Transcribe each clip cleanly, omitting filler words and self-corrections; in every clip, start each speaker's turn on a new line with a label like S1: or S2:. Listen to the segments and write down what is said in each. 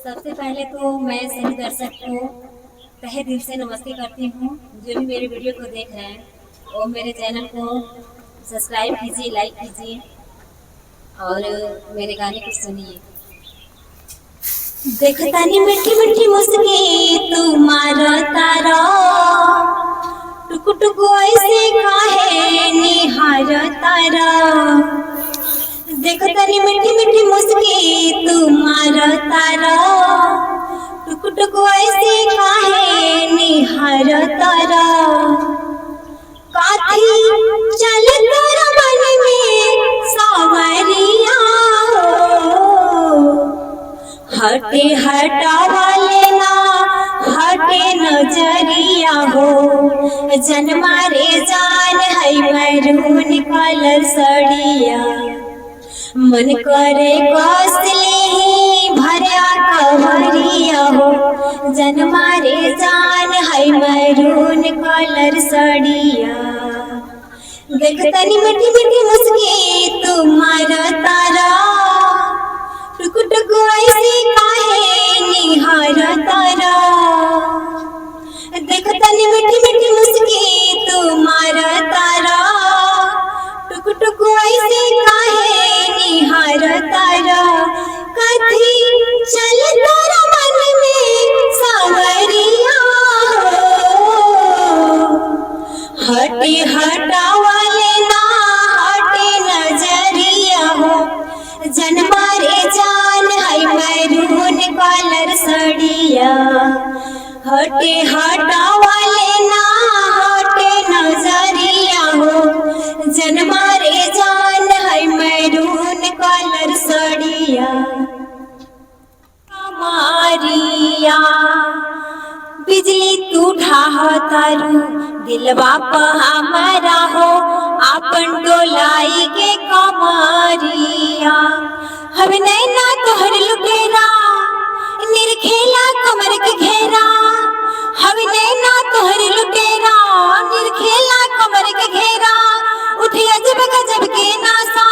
S1: सबसे पहले तो मैं सभी दर्शक को तहे दिल से नमस्ते करती हूँ। जो भी मेरे वीडियो को देख रहे हैं वो मेरे चैनल को सब्सक्राइब कीजिए, लाइक कीजिए और मेरे गाने को सुनिए। देखतानी मीठी मीठी मुस्की तुम्हारा तारा, टुक टुक ऐसे काहे निहार तारा। देखतानी मीठी मीठी मुस्की तुम्हारा तारा, टुक टुक ऐसे काहे निहार तारा। काथी चल तोरा मन में सावरिया हो, हटे हटावा लेना हटे नजरिया हो। जन्मा रे जान है मैरून कलर सड़िया, मन करे कौसली भरिया कवरिया हो। जन्मा रे जान है मैरून कलर सड़िया। देखतनी मीठी मीठी मुस्की तुम्हारा तारा, टुक टुक ऐसे काहे निहार तारा। देखतनी मीठी मीठी मुस्की तुम्हारा तारा, टुक टुक ऐसे काहे निहार तारा। कथी चल तोरा मन में सावरिया हो, हटे हटावा लेना हटे नजरिया हो। जन्मा रे जान है मैरून कलर सड़िया, हटे हटावा लेना हटे नजरिया हो। जन्मा रे जान है मैरून कलर सड़िया। मारिया बिजली तू ढाह तारू, दिलवा प हमारा हो आपन डोलाई के कमरिया। हवे नैना तोहर लुटेरा निरखेला कमर के घेरा। हवे नैना तोहर लुटेरा निरखेला कमर के घेरा। उठे अजब गजब के नासा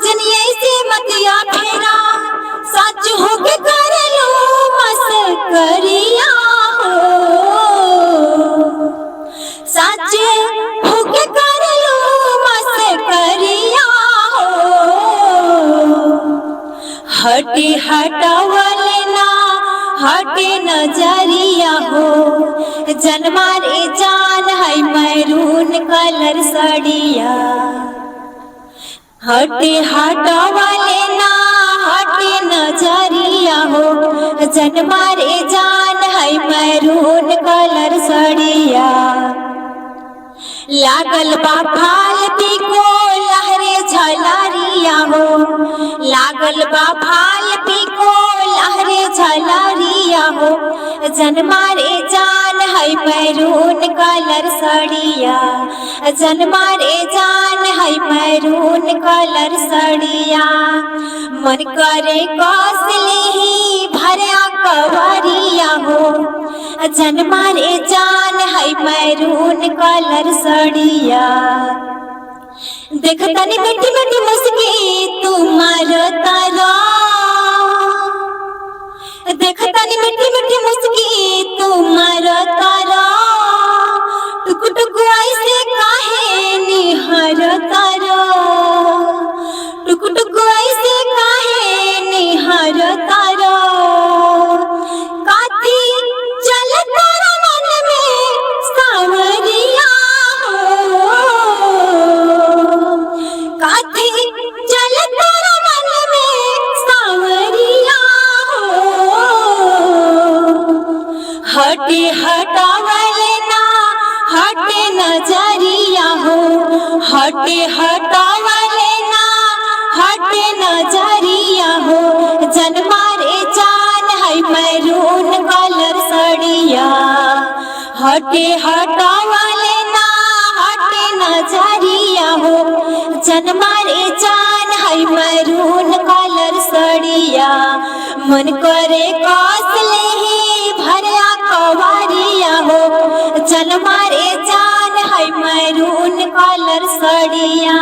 S1: जनिए से मतिया फेरा। सच हो के कर लो मस्करिया हो, सच हो के कर लो मस्करिया हो। हटे हटावा लेना हटे नजरिया हो। जन्मा रे जान है मैरून कलर सड़िया, हटे हटावा लेना हटे नजरिया हो। जन्मा रे जान है मैरून कलर सड़िया। लागल बा फाल पिको लहरे झलरिया हो, लागल बा फाल पिको लहरे झलरिया हो। जन्मा रे जान है मैरून कलर सड़िया, जन्मा रे जान है मैरून कलर सड़िया। मन करे कौसली भरिया कवरिया हो। जन्मा रे जान है मैरून कलर सड़िया। देखतनी मीठी मीठी मुस्की तुम्हारा तारा, देखतनी मीठी मीठी मुस्की तुम्हारा तारा। टुक टुक ऐसे काहे निहार तारा, टुक टुक ऐसे काहे निहार तारा। काथी चल तोरा मन में सावरिया हो, काथी चल तोरा मन में सावरिया हो। हटे हटावा लेना हटे नजरिया हो, हटे हटावा लेना हटे नजरिया हो। जन्मा रे जान है मैरून कलर सड़िया, हटे हटावा लेना हटे नजरिया हो। जन्मा रे जान है मैरून कलर सड़िया। मन करे कौसली भरिया कवरिया हो। जन्मा रे जान है मैरून कलर सड़िया।